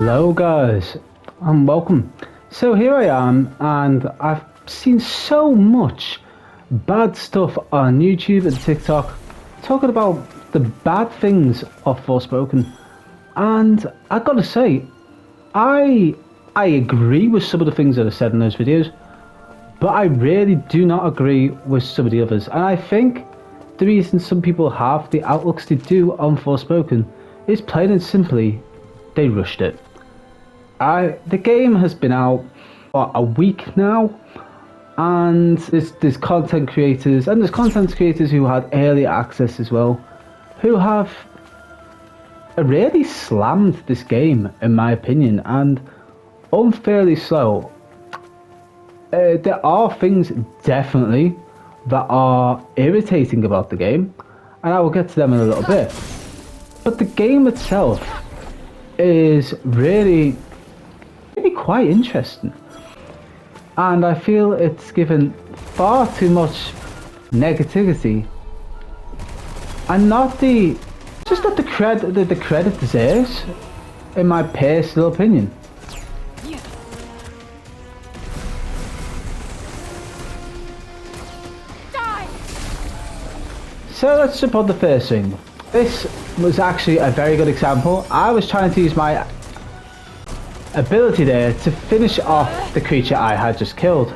Hello guys and welcome. So here I am and I've seen so much bad stuff on YouTube and TikTok talking about the bad things of Forspoken, and I gotta say I agree with some of the things that are said in those videos, but I really do not agree with some of the others, and I think the reason some people have the outlooks they do on Forspoken is plain and simply they rushed it. The game has been out for a week now, and there's content creators who had early access as well, who have really slammed this game in my opinion, and unfairly so. There are things definitely that are irritating about the game, and I will get to them in a little bit. But the game itself is really quite interesting, and I feel it's given far too much negativity and not the credit that the credit deserves, in my personal opinion. So let's jump on the first thing. This was actually a very good example. I was trying to use my ability there to finish off the creature I had just killed,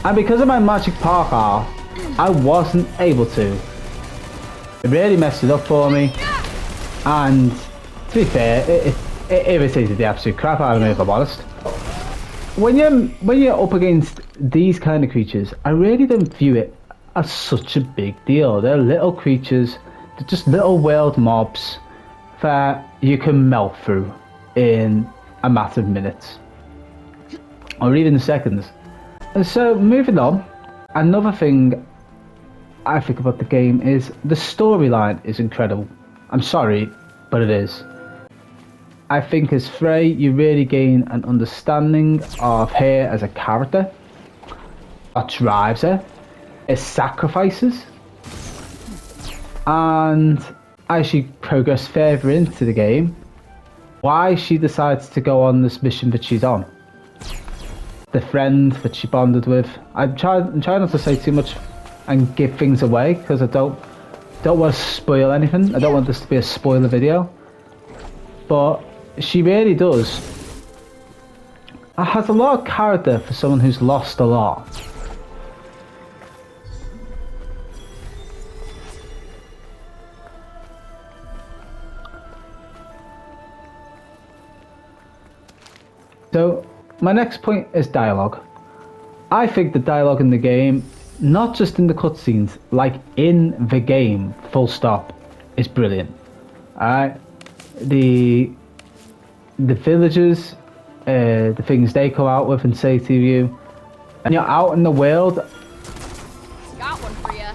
and because of my magic parkour I wasn't able to. It really messed it up for me, and to be fair, it irritated the absolute crap out of me, if I'm honest. When you're up against these kind of creatures, I really don't view it as such a big deal. They're little creatures, they're just little world mobs that you can melt through in a matter of minutes or even seconds. And so moving on, another thing I think about the game is the storyline is incredible. I'm sorry, but it is. I think as Frey you really gain an understanding of her as a character, what drives her, her sacrifices, and as you progress further into the game, why she decides to go on this mission that she's on. The friend that she bonded with. I'm trying not to say too much and give things away, because I don't want to spoil anything. I don't want this to be a spoiler video. But she really does. It has a lot of character for someone who's lost a lot. So, my next point is dialogue. I think the dialogue in the game, not just in the cutscenes, like in the game, full stop, is brilliant. Alright? The villagers, the things they come out with and say to you, and you're out in the world, got one for you,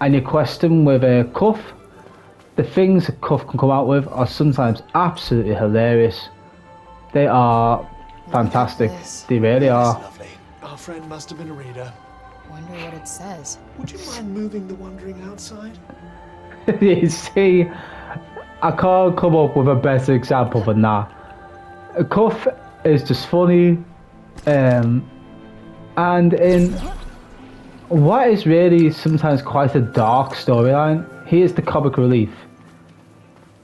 and you question with a Cuff, the things that Cuff can come out with are sometimes absolutely hilarious. They are fantastic. They really are. Lovely. Our friend must have been a reader. wonder what it says. Would you mind moving the wandering outside? You see, I can't come up with a better example than that. Cuff is just funny, and in what is really sometimes quite a dark storyline, he is the comic relief,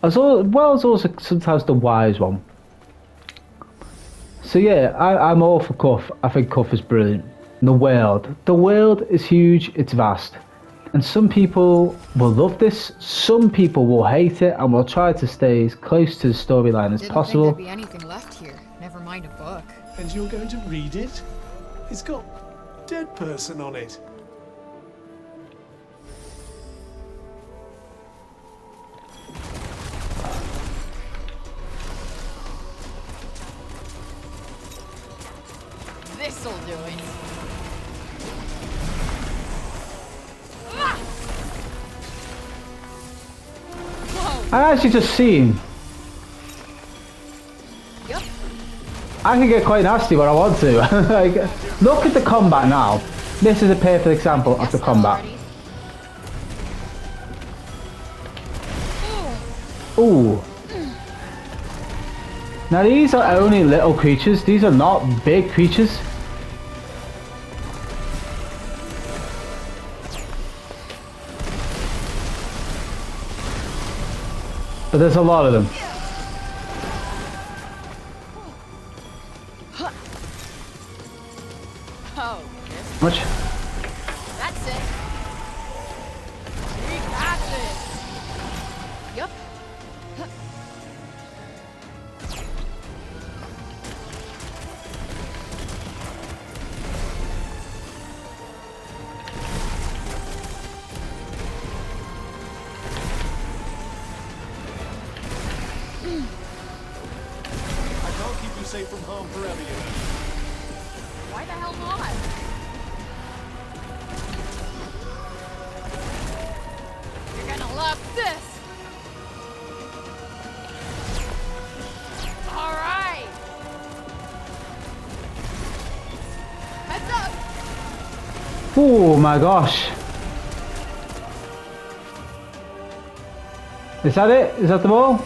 as well as also sometimes the wise one. So yeah, I'm all for Cuff. I think Cuff is brilliant. The world is huge, it's vast. And some people will love this, some people will hate it, and will try to stay as close to the storyline as possible. Didn't think there'd be anything left here, never mind a book. And you're going to read it? It's got dead person on it. This'll do it. I actually just seen, Yep. I can get quite nasty when I want to. Like, look at the combat now. This is a perfect example of the combat. Ooh. Now these are only little creatures, these are not big creatures. But there's a lot of them. Oh, this. Much? That's it. We got this. Yup. I can't keep you safe from harm forever, you know. Why the hell not? You're gonna love this. All right. Heads up. Oh my gosh. Is that it? Is that the ball?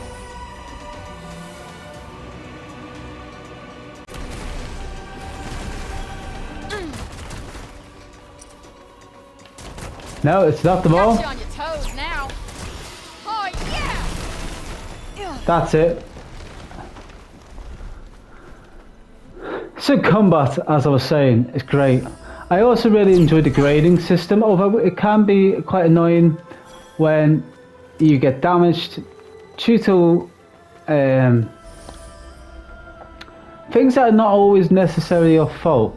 No, it's not the ball. Got you on your toes now. Oh yeah. That's it. So combat, as I was saying, is great. I also really enjoy the grading system, although it can be quite annoying when you get damaged due to things that are not always necessarily your fault.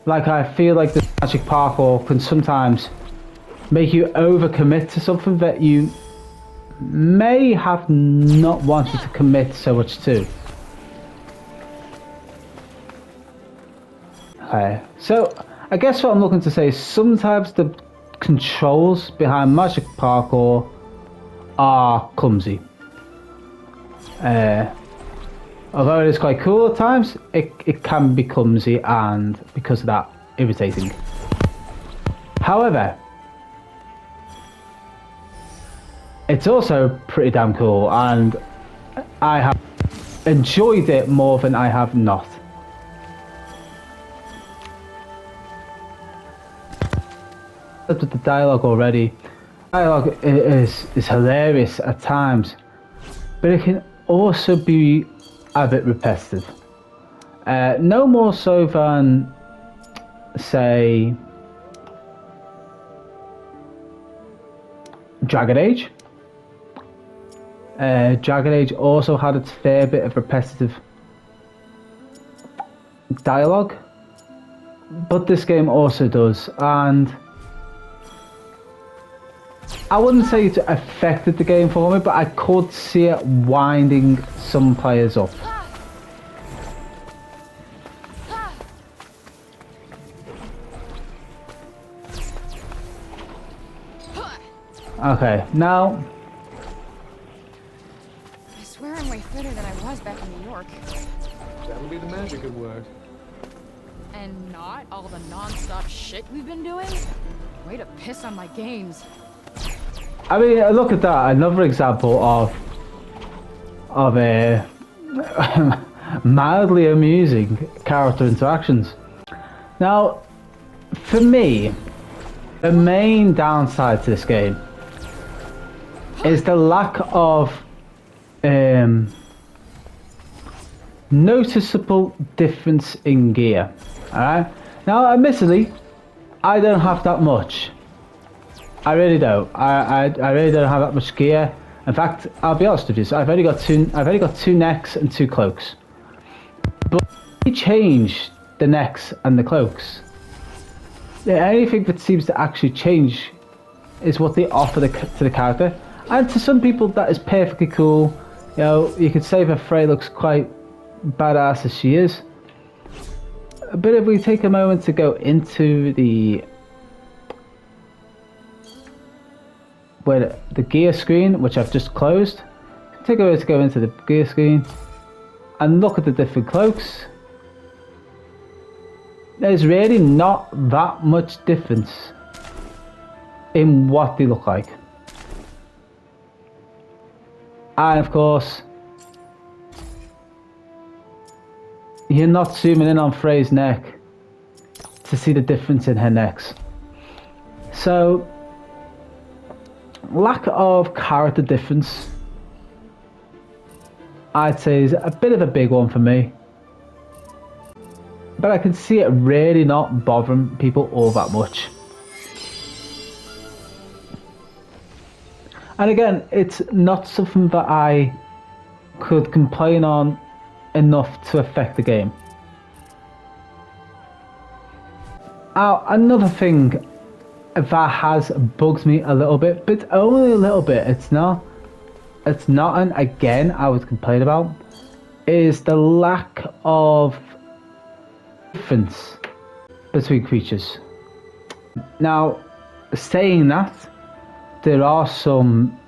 Like I feel like the magic parkour can sometimes make you overcommit to something that you may have not wanted to commit so much to. Okay, so I guess what I'm looking to say is sometimes the controls behind magic parkour are clumsy. Although it is quite cool at times, it can be clumsy and because of that irritating. However, it's also pretty damn cool and I have enjoyed it more than I have not. With the dialogue already, dialogue is hilarious at times, but it can also be a bit repetitive. No more so than, say, Dragon Age. Dragon Age also had its fair bit of repetitive dialogue, but this game also does, and I wouldn't say it affected the game for me, but I could see it winding some players up. Okay, now I swear I'm way fitter than I was back in New York. That'll be the magic at work. And not all the non-stop shit we've been doing? Way to piss on my games. I mean, look at that, another example of a mildly amusing character interactions. Now, for me, the main downside to this game is the lack of noticeable difference in gear. Alright? Now, admittedly, I don't have that much. I really don't. I really don't have that much gear. In fact, I'll be honest with you. So I've only got two necks and 2 cloaks. But if you change the necks and the cloaks, the only thing that seems to actually change is what they offer to the character. And to some people, that is perfectly cool. You know, you could say that Frey looks quite badass as she is. But if we take a moment to go into the gear screen, which I've just closed, take a moment to go into the gear screen and look at the different cloaks. There's really not that much difference in what they look like. And of course, you're not zooming in on Frey's neck to see the difference in her necks. So, lack of character difference, I'd say, is a bit of a big one for me. But I can see it really not bothering people all that much. And again, it's not something that I could complain on enough to affect the game. Another thing that has bugged me a little bit, but only a little bit, it's not and again I would complain about, is the lack of difference between creatures. Now, saying that, there are some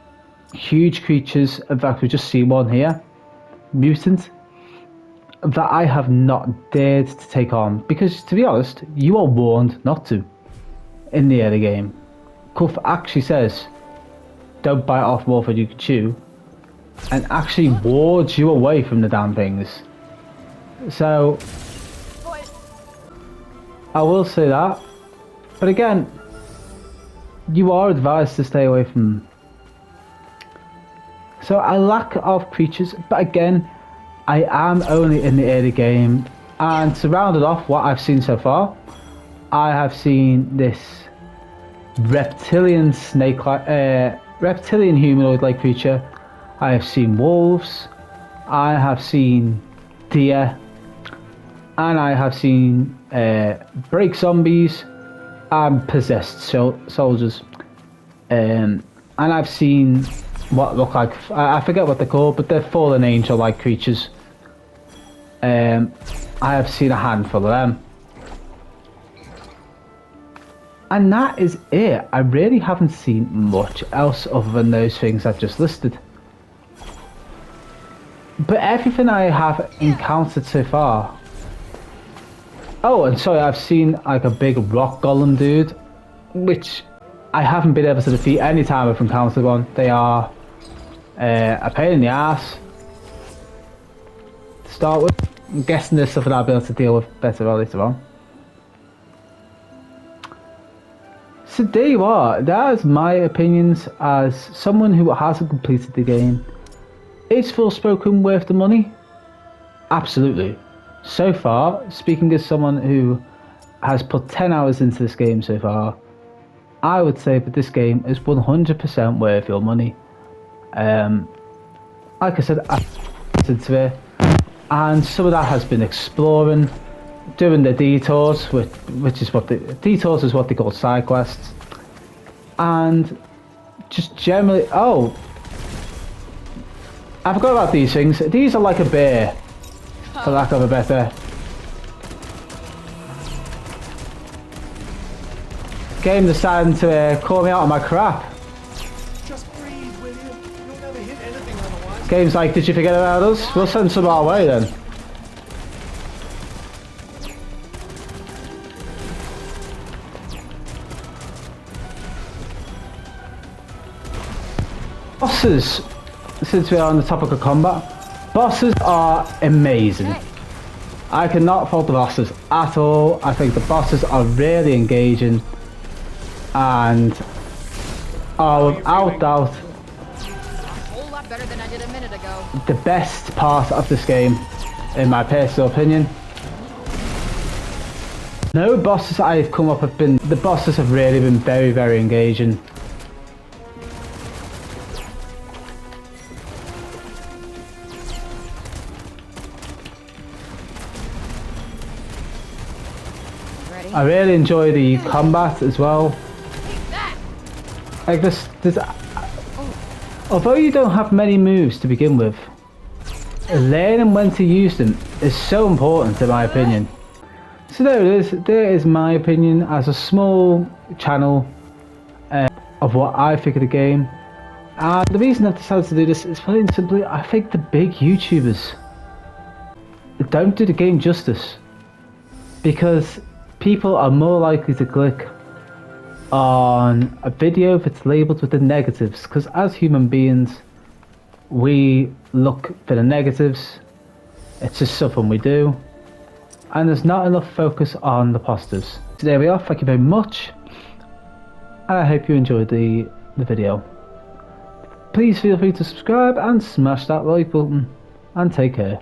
huge creatures, in fact we just see one here, mutant, that I have not dared to take on, because to be honest, you are warned not to in the early game. Cuff actually says, don't bite off more than you can chew, and actually wards you away from the damn things. So, I will say that, but again, you are advised to stay away from them. So a lack of creatures, but again, I am only in the early game, and to round it off what I've seen so far, I have seen this reptilian reptilian humanoid-like creature. I have seen wolves, I have seen deer, and I have seen break zombies and possessed soldiers. And I've seen what look like, I forget what they're called, but they're fallen angel-like creatures. I have seen a handful of them. And that is it. I really haven't seen much else other than those things I've just listed. But everything I have encountered so far... Oh, and sorry, I've seen like a big rock golem dude, which I haven't been able to defeat any time I've encountered one. They are a pain in the ass to start with. I'm guessing there's something I'll be able to deal with better later on. So there you are. That is my opinions as someone who hasn't completed the game. Is Forspoken worth the money? Absolutely. So far, speaking as someone who has put 10 hours into this game so far, I would say that this game is 100% worth your money. Like I said, I've into it, and some of that has been exploring, doing the detours, which is what the detours is what they call side quests, and just generally. Oh, I forgot about these things. These are like a bear, for lack of a better. Game deciding to call me out on my crap. Just breathe, will you? You'll never hit anything otherwise. Game's like, did you forget about us? We'll send some our way then. Bosses, since we are on the topic of combat, bosses are amazing. I cannot fault the bosses at all. I think the bosses are really engaging and are without doubt A whole lot better than I did a minute ago. the best part of this game, in my personal opinion. No bosses I've come up have been, the bosses have really been very, very engaging. Ready? I really enjoy the combat as well. Like this, although you don't have many moves to begin with, learning when to use them is so important in my opinion. So there it is. There is my opinion as a small channel of what I think of the game. And the reason I've decided to do this is plain and simply, I think the big YouTubers don't do the game justice, because people are more likely to click on a video that's labelled with the negatives, because as human beings we look for the negatives. It's just something we do. and there's not enough focus on the positives. So there we are, thank you very much, and I hope you enjoyed the video. Please feel free to subscribe and smash that like button, and take care.